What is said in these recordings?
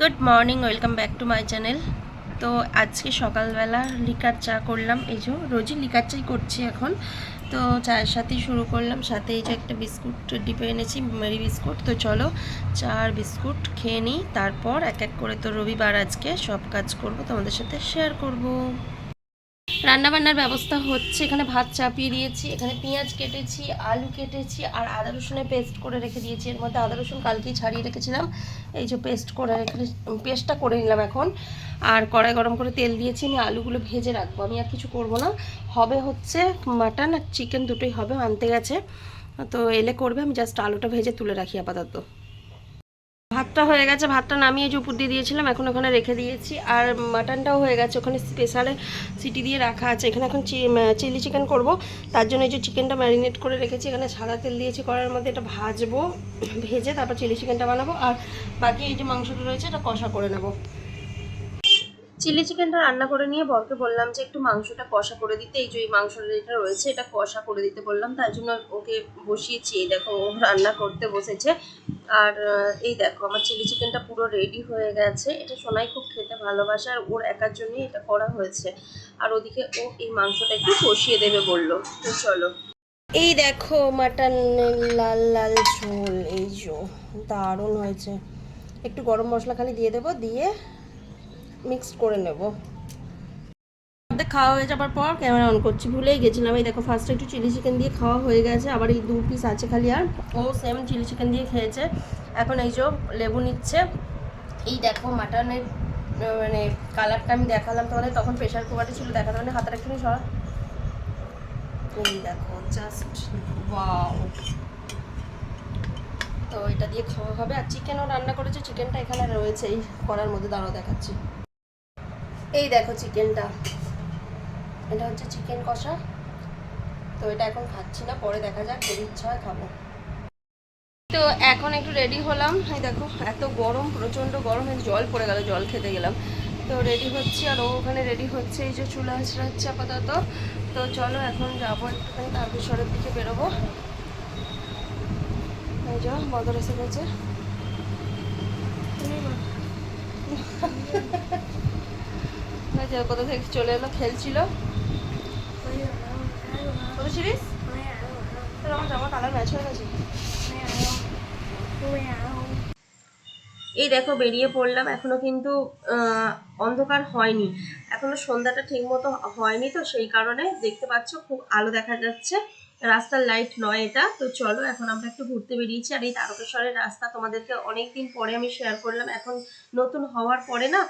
Good morning, welcome back to my channel. তো আজকে সকালবেলা লিকার চা করলাম। এই যে রোজই লিকার চাই করছি এখন। তো চায়ের সাথেই শুরু করলাম, সাথে এই যে একটা বিস্কুট ডিপে এনেছি, মেরি বিস্কুট। তো চলো চা আর বিস্কুট খেয়ে নিই, তারপর এক এক করে তো রবিবার আজকে সব কাজ করব, তোমাদের সাথে শেয়ার করব। রান্নাবান্নার ব্যবস্থা হচ্ছে, এখানে ভাত চাপিয়ে দিয়েছি, এখানে পেঁয়াজ কেটেছি, আলু কেটেছি আর আদা রসুনের পেস্ট করে রেখে দিয়েছি। এর মধ্যে আদা রসুন কালকেই ছাড়িয়ে রেখেছিলাম, এই যে পেস্টটা করে নিলাম এখন। আর কড়াই গরম করে তেল দিয়েছি, আমি আলুগুলো ভেজে রাখবো, আমি আর কিছু করব না। হবে হচ্ছে মাটন আর চিকেন, দুটোই হবে, আনতে গেছে। তো এলে করবে, আমি জাস্ট আলুটা ভেজে তুলে রাখি আপাতত। ভাতটা হয়ে গেছে, ভাতটা নামিয়ে যে উপর দিয়ে দিয়েছিলাম, এখন ওখানে রেখে দিয়েছি। আর মাটনটাও হয়ে গেছে, ওখানে স্পেশালে সিটি দিয়ে রাখা আছে। এখানে এখন চিলি চিকেন করব, তার জন্য এই যে চিকেনটা ম্যারিনেট করে রেখেছি, এখানে সাদা তেল দিয়েছি কড়াইয়ের মধ্যে, এটা ভাজবো, ভেজে তারপর চিলি চিকেনটা বানাবো। আর বাকি এই যে মাংসটা রয়েছে এটা কষা করে নেব। চিলি চিকেনটা রান্না করে নিয়ে বরকে বললাম যে একটু মাংসটা কষা করে দিতে, এই যে এই মাংসটা যেটা রয়েছে এটা কষা করে দিতে বললাম, তার জন্য ওকে বসিয়েছি। এই দেখো ও রান্না করতে বসেছে। আর এই দেখো আমার চিলি চিকেনটা পুরো রেডি হয়ে গেছে। এটা সোনাই খুব খেতে ভালোবাসে, আর ওর একার জন্যই এটা করা হয়েছে। আর ওদিকে ও এই মাংসটা একটু কষিয়ে দেবে বললো। তো চলো, এই দেখো মাটন, লাল লাল ঝোল, এই যে দারুণ হয়েছে। একটু গরম মশলা খালি দিয়ে দেবো, দিয়ে মিক্সড করে নেব। খাওয়া হয়ে যাবার পর ক্যামেরা অন করছি, ভুলেই গেছিলাম। এই দেখো ফার্স্টে একটু চিলি চিকেন দিয়ে খাওয়া হয়ে গেছে, আবার এই 2 পিস আছে খালি। আর ও সেম চিলি চিকেন দিয়ে খেয়েছে। এখন এই যে লেবু নিচ্ছে। এই দেখো মাটনের মানে কালারটা আমি দেখালাম তোমাদের, তখন প্রেশার কুকারে ছিল, দেখাতে মানে হাতের একটু সরা। এই দেখো জাস্ট ওয়াও। তো এটা দিয়ে খাওয়া হবে। আর চিকেনও রান্না করেছে, চিকেনটা এখানে রয়েছে এই কড়ার মধ্যে, দাঁড়াও দেখাচ্ছি। এই দেখো চিকেনটা, এটা হচ্ছে চিকেন কষা। তো এটা এখন খাচ্ছি না, পরে দেখা যাক, যদি ইচ্ছা হয় খাবো। তো এখন একটু রেডি হলাম। এই দেখো এত গরম, প্রচণ্ড গরম, জল পড়ে গেল, জল খেতে গেলাম। তো রেডি হচ্ছি, আর ও ওখানে রেডি হচ্ছে, এই যে চুলা হচ্ছে আপাতত। তো চলো এখন যাবো একটুখানি তারকেশ্বরের দিকে বেরোবো। এই যে বদর এসে গেছে। কোথা থেকে চলে এলো, খেলছিল। কত সিরিজ আমার জামা কালার ম্যাচ হয়ে গেছে। এই দেখো বেরিয়ে পড়লাম, এখনো কিন্তু অন্ধকার হয়নি, এখনো সন্ধ্যাটা ঠিক মতো হয়নি। তো সেই কারণে দেখতে পাচ্ছ খুব আলো দেখা যাচ্ছে, রাস্তার লাইট নয় এটা। তো চলো এখন আমরা একটু ঘুরতে বেরিয়েছি। আর এই তারকেশ্বরের রাস্তা তোমাদেরকে অনেকদিন পরে আমি শেয়ার করলাম, এখন নতুন হওয়ার পরে না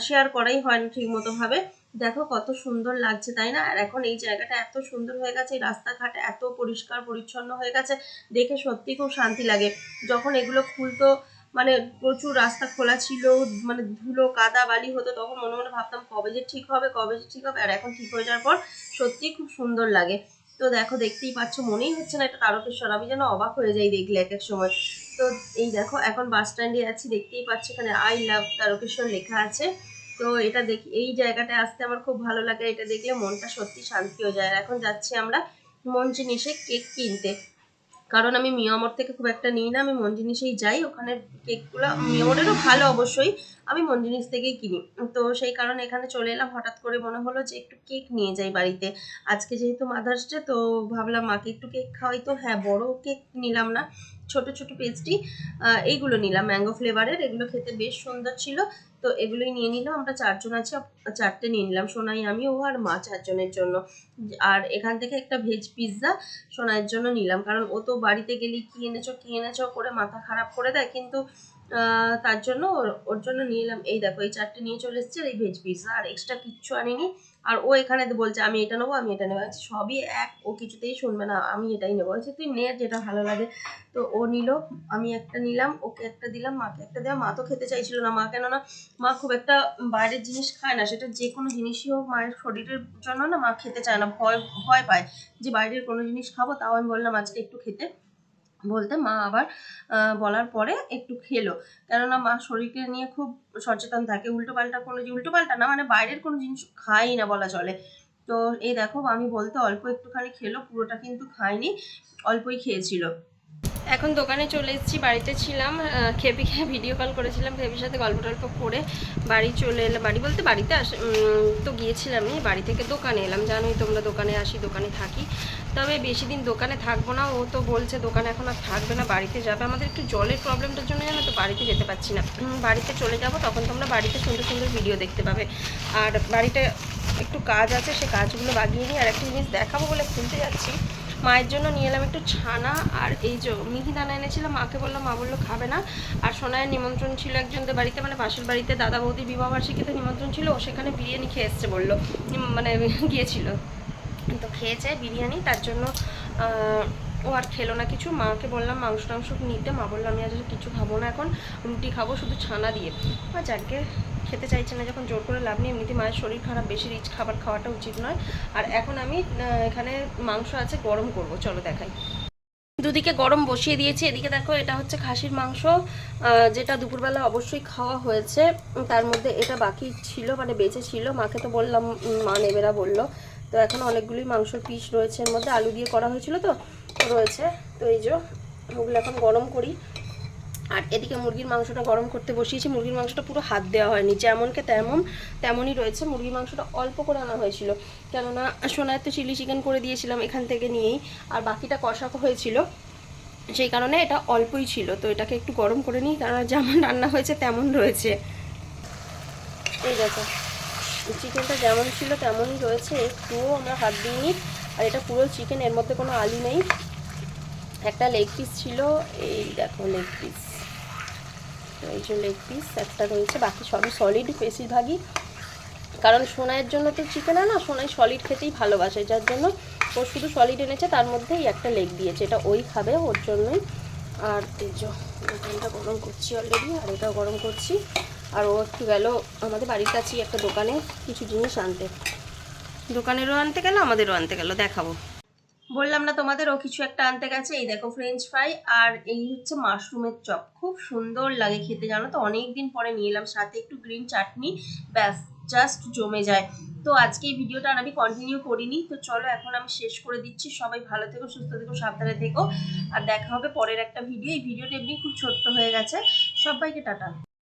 শেয়ার করাই হয় না ঠিক মতো ভাবে। দেখো কত সুন্দর লাগছে, তাই না? আর এখন এই জায়গাটা এত সুন্দর হয়ে গেছে, এই রাস্তাঘাট এত পরিষ্কার পরিচ্ছন্ন হয়ে গেছে, দেখে সত্যি খুব শান্তি লাগে। যখন এগুলো খুলতো, মানে প্রচুর রাস্তা খোলা ছিল, মানে ধুলো কাদা বালি হতো, তখন মনে মনে ভাবতাম কবে যে ঠিক হবে, কবে যে ঠিক হবে। আর এখন ঠিক হয়ে যাওয়ার পর সত্যিই খুব সুন্দর লাগে। তো দেখো দেখতেই পাচ্ছ, মনেই হচ্ছে না এটা তারকেশ্বর, আমি যেন অবাক হয়ে যাই দেখলে এক এক সময়। তো এই দেখো এখন বাস স্ট্যান্ডে আছি, দেখতেই পাচ্ছ এখানে আই লাভ তারকেশ্বর লেখা আছে। তো এটা দেখি, এই জায়গাটা আসতে আমার খুব ভালো লাগে, এটা দেখলে মনটা সত্যি শান্তি হয়ে যায়। আর এখন যাচ্ছি আমরা মন জিনিসে কেক কিনতে, কারণ আমি মিয়ামর থেকে খুব একটা নিই না, আমি মন জিনিসেই যাই। ওখানে কেকগুলো মিয়ামরেরও ভালো অবশ্যই, আমি মন জিনিস থেকেই কিনি। তো সেই কারণে এখানে চলে এলাম, হঠাৎ করে মনে হলো যে একটু কেক নিয়ে যাই বাড়িতে। আজকে যেহেতু মাদার্স ডে, তো ভাবলাম মাকে একটু কেক খাওয়াই। তো হ্যাঁ, বড় কেক নিলাম না, ছোট ছোট পেস্ট্রি এইগুলো নিলাম, ম্যাঙ্গো ফ্লেভারের, এগুলো খেতে বেশ সুন্দর ছিল। তো এগুলোই নিয়ে নিলাম, আমরা 4 জন আছি, 4টে নিয়ে নিলাম, সোনাই আমি ও আর মা, 4 জনের জন্য। আর এখান থেকে একটা ভেজ পিৎজা সোনাইয়ের জন্য নিলাম, কারণ ও তো বাড়িতে গেলে কি এনেছো করে মাথা খারাপ করে দেয়, কিন্তু তার জন্য ওর জন্য নিয়ে এলাম। এই দেখো এই 4টে নিয়ে চলে এসেছে, আর এই ভেজ পিৎজা, আর এক্সট্রা কিচ্ছু আনিনি। আর ও এখানে বলছে আমি এটা নেবো, আমি এটা নেবো, সবই এক, ও কিছুতেই শুনবে না, আমি এটাই নেবো। বলছে তুই নে যেটা ভালো লাগে। তো ও নিল, আমি একটা নিলাম, ওকে একটা দিলাম, মাকে একটা দিলাম। মা তো খেতে চাইছিল না, মা কেননা মা খুব একটা বাইরের জিনিস খায় না, সেটা যে কোনো জিনিসই হোক, মায়ের শরীরের জন্য না মা খেতে চায় না, ভয় ভয় পায় যে বাইরের কোনো জিনিস খাবো। তাও আমি বললাম আজকে একটু খেতে, বলতে মা আবার বলার পরে একটু খেলো, কেননা মা শরীরকে নিয়ে খুব সচেতন থাকে, উল্টোপাল্টা কোনো উল্টোপাল্টা না, মানে বাইরের কোনো জিনিস খাই না বলা চলে। তো এই দেখো আমি বলতে অল্প একটুখানি খেলো, পুরোটা কিন্তু খায়নি, অল্পই খেয়েছিল। এখন দোকানে চলে এসেছি, বাড়িতে ছিলাম, খেপিকে ভিডিও কল করেছিলাম, খেপির সাথে গল্প টল্প করে বাড়ি চলে এলাম। বাড়ি বলতে বাড়িতে তো গিয়েছিলামই, বাড়ি থেকে দোকানে এলাম। জানোই তোমরা দোকানে আসি, দোকানে থাকি, তবে বেশি দিন দোকানে থাকবো না। ও তো বলছে দোকানে এখন আর থাকবে না, বাড়িতে যাবে। আমাদের একটু জলের প্রবলেমটার জন্য জানো তো বাড়িতে যেতে পারছি না। বাড়িতে চলে যাব, তখন তোমরা বাড়িতে সুন্দর সুন্দর ভিডিও দেখতে পাবে। আর বাড়িতে একটু কাজ আছে, সে কাজগুলো বাগিয়ে নিই। আর একটা জিনিস দেখাবো বলে খুলতে যাচ্ছি, মায়ের জন্য নিয়ে এলাম একটু ছানা, আর এই যে মিহিদানা এনেছিলাম, মাকে বললাম, মা বললো খাবে না। আর সোনায়ের নিমন্ত্রণ ছিল একজনদের বাড়িতে, মানে পাশের বাড়িতে দাদা বৌদির বিবাহবার্ষিকীতে নিমন্ত্রণ ছিল, ও সেখানে বিরিয়ানি খেয়ে এসছে বললো, মানে গিয়েছিল তো খেয়েছে বিরিয়ানি, তার জন্য ও আর খেলো না কিছু। মাকে বললাম মাংস টাংস নিতে, মা বললো আমি আজ কিছু খাবো না, এখন রুটি খাবো শুধু ছানা দিয়ে। বা যাকে খেতে চাইছে না যখন, জোর করে লাভ নেই। এমনিতে মায়ের শরীর খারাপ, বেশি রিচ খাবার খাওয়াটা উচিত নয়। আর এখন আমি এখানে মাংস আছে, গরম করব, চলো দেখাই। দুদিকে গরম বসিয়ে দিয়েছি। এদিকে দেখো, এটা হচ্ছে খাসির মাংস, যেটা দুপুরবেলা অবশ্যই খাওয়া হয়েছে। তার মধ্যে এটা বাকি ছিল, মানে বেঁচে ছিল, মাকে তো বললাম, মা নেবে না বললো। তো এখন অনেকগুলোই মাংসর পিস রয়েছে, এর মধ্যে আলু দিয়ে করা হয়েছিল তো রয়েছে। তো এই যে ওগুলো এখন গরম করি। আর এদিকে মুরগির মাংসটা গরম করতে বসিয়েছি। মুরগির মাংসটা পুরো হাত দেওয়া হয়নি, যেমনকে তেমনই রয়েছে। মুরগির মাংসটা অল্প করে আনা হয়েছিল, কেননা সোনায় তো চিলি চিকেন করে দিয়েছিলাম এখান থেকে নিয়েই, আর বাকিটা কষা হয়েছিল, সেই কারণে এটা অল্পই ছিল। তো এটাকে একটু গরম করে নিই, কারণ যেমন রান্না হয়েছে তেমন রয়েছে। এই দেখো, চিকেনটা যেমন ছিল তেমনই রয়েছে, একটুও আমরা হাত দিইনি। আর এটা পুরো চিকেন, এর মধ্যে কোনো আলু নেই। একটা লেগ পিস ছিল, এই দেখো লেগ পিস, এই যে লেগ পিস একটা রয়েছে, বাকি সবই সলিড বেশিরভাগই। কারণ সোনাইয়ের জন্য তো চিকেন আনা, সোনাই সলিড খেতেই ভালোবাসে, যার জন্য ও শুধু সলিড এনেছে, তার মধ্যেই একটা লেগ দিয়েছে, এটা ওই খাবে, ওর জন্যই। আর এই যে দোকানটা গরম করছি অলরেডি, আর এটাও গরম করছি। আর ও একটু গেল আমাদের বাড়ির কাছেই একটা দোকানে কিছু জিনিস আনতে, দোকানেরও আনতে গেল, আমাদেরও আনতে গেল, দেখাবো। বললাম না তোমাদের, ও কিছু একটা আনতে গেছে। এই দেখো ফ্রেঞ্চ ফ্রাই, আর এই হচ্ছে মাশরুমের চপ, খুব সুন্দর লাগে খেতে, জানো তো। অনেক দিন পরে নিয়ে এলাম, সাথে একটু গ্রিন চাটনি, ব্যাস জাস্ট জমে যায়। তো আজকে এই ভিডিওটা আর আমি কন্টিনিউ করিনি, তো চলো এখন আমি শেষ করে দিচ্ছি। সবাই ভালো থেকো, সুস্থ থেকো, সাবধানে থেকো, আর দেখা হবে পরের একটা ভিডিও। এই ভিডিওটা এমনি খুব ছোট্ট হয়ে গেছে। সবাইকে টাটা।